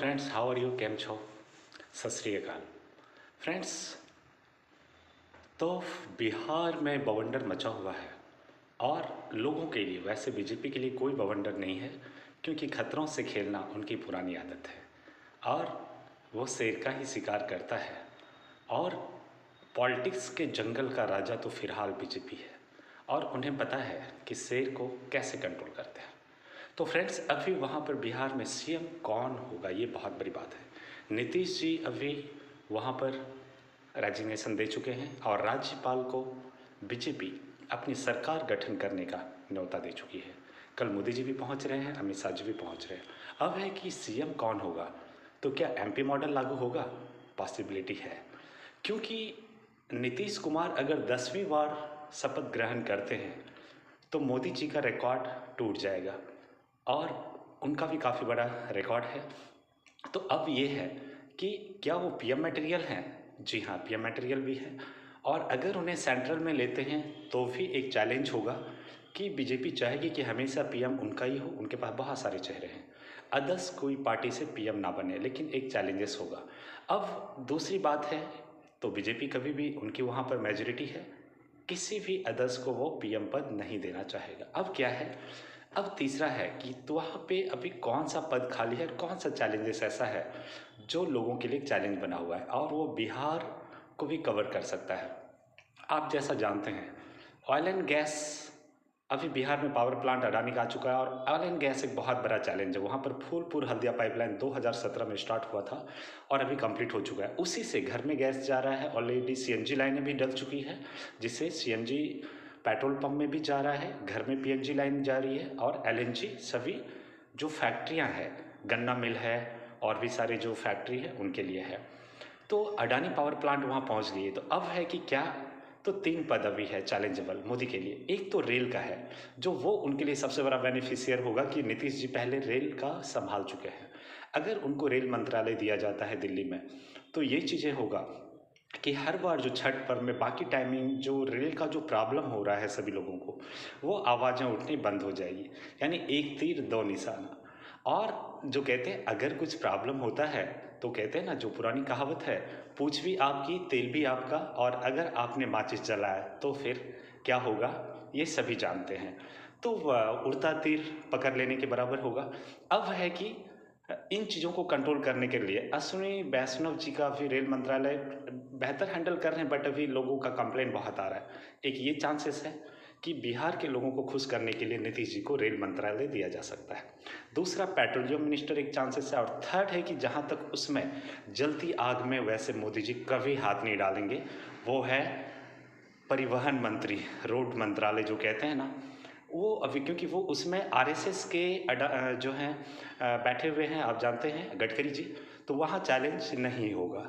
Friends, how are you, કેમ છો? सत श्री अकाल फ्रेंड्स। तो बिहार में बवंडर मचा हुआ है और लोगों के लिए, वैसे बीजेपी के लिए कोई बवंडर नहीं है, क्योंकि खतरों से खेलना उनकी पुरानी आदत है और वो शेर का ही शिकार करता है। और पॉलिटिक्स के जंगल का राजा तो फिलहाल बीजेपी है और उन्हें पता है कि शेर को कैसे कंट्रोल करते हैं। तो फ्रेंड्स, अभी वहाँ पर बिहार में सीएम कौन होगा, ये बहुत बड़ी बात है। नीतीश जी अभी वहाँ पर रेजिग्नेशन दे चुके हैं और राज्यपाल को बीजेपी अपनी सरकार गठन करने का न्योता दे चुकी है। कल मोदी जी भी पहुँच रहे हैं, अमित शाह जी भी पहुँच रहे हैं। अब है कि सीएम कौन होगा, तो क्या एमपी मॉडल लागू होगा? पॉसिबिलिटी है, क्योंकि नीतीश कुमार अगर 10वीं बार शपथ ग्रहण करते हैं तो मोदी जी का रिकॉर्ड टूट जाएगा और उनका भी काफ़ी बड़ा रिकॉर्ड है। तो अब ये है कि क्या वो पीएम मटेरियल हैं? जी हाँ, पीएम मटेरियल भी है। और अगर उन्हें सेंट्रल में लेते हैं तो भी एक चैलेंज होगा कि बीजेपी चाहेगी कि हमेशा पीएम उनका ही हो। उनके पास बहुत सारे चेहरे हैं, अदर्स कोई पार्टी से पीएम ना बने, लेकिन एक चैलेंजेस होगा। अब दूसरी बात है, तो बीजेपी कभी भी, उनकी वहाँ पर मेजॉरिटी है, किसी भी अदर्स को वो पीएम पद नहीं देना चाहेगा। अब क्या है, अब तीसरा है कि तो वहाँ पे अभी कौन सा पद खाली है, कौन सा चैलेंजेस ऐसा है जो लोगों के लिए चैलेंज बना हुआ है और वो बिहार को भी कवर कर सकता है। आप जैसा जानते हैं, ऑयल एंड गैस, अभी बिहार में पावर प्लांट अडानी का आ चुका है और ऑयल एंड गैस एक बहुत बड़ा चैलेंज है। वहाँ पर फूलपुर हल्दिया पाइपलाइन 2017 में स्टार्ट हुआ था और अभी कंप्लीट हो चुका है। उसी से घर में गैस जा रहा है। ऑलरेडी सीएनजी लाइनें भी डल चुकी है, जिससे सीएनजी पेट्रोल पंप में भी जा रहा है, घर में पीएनजी लाइन जा रही है और एलएनजी सभी जो फैक्ट्रियाँ हैं, गन्ना मिल है और भी सारे जो फैक्ट्री है उनके लिए है। तो अडानी पावर प्लांट वहाँ पहुँच गई है। तो अब है कि क्या, तो 3 पद अभी है चैलेंजेबल मोदी के लिए। एक तो रेल का है, जो वो उनके लिए सबसे बड़ा बेनिफिशियर होगा कि नीतीश जी पहले रेल का संभाल चुके हैं। अगर उनको रेल मंत्रालय दिया जाता है दिल्ली में, तो ये चीज़ें होगा कि हर बार जो छठ पर्व में बाकी टाइमिंग जो रेल का जो प्रॉब्लम हो रहा है सभी लोगों को, वो आवाज़ें उठनी बंद हो जाएगी। यानी एक तीर दो निशाना। और जो कहते हैं अगर कुछ प्रॉब्लम होता है तो कहते हैं ना, जो पुरानी कहावत है, पूछ भी आपकी तेल भी आपका, और अगर आपने माचिस जलाया तो फिर क्या होगा, ये सभी जानते हैं। तो उड़ता तीर पकड़ लेने के बराबर होगा। अब है कि इन चीज़ों को कंट्रोल करने के लिए अश्विनी वैष्णव जी का भी रेल मंत्रालय बेहतर हैंडल कर रहे हैं, बट अभी लोगों का कंप्लेन बहुत आ रहा है। एक ये चांसेस है कि बिहार के लोगों को खुश करने के लिए नीतीश जी को रेल मंत्रालय दिया जा सकता है। दूसरा, पेट्रोलियम मिनिस्टर एक चांसेस है। और थर्ड है कि जहाँ तक उसमें जलती आग में वैसे मोदी जी कभी हाथ नहीं डालेंगे, वो है परिवहन मंत्री, रोड मंत्रालय जो कहते हैं ना, वो अभी, क्योंकि वो उसमें आरएसएस के जो हैं बैठे हुए हैं, आप जानते हैं, गडकरी जी, तो वहाँ चैलेंज नहीं होगा।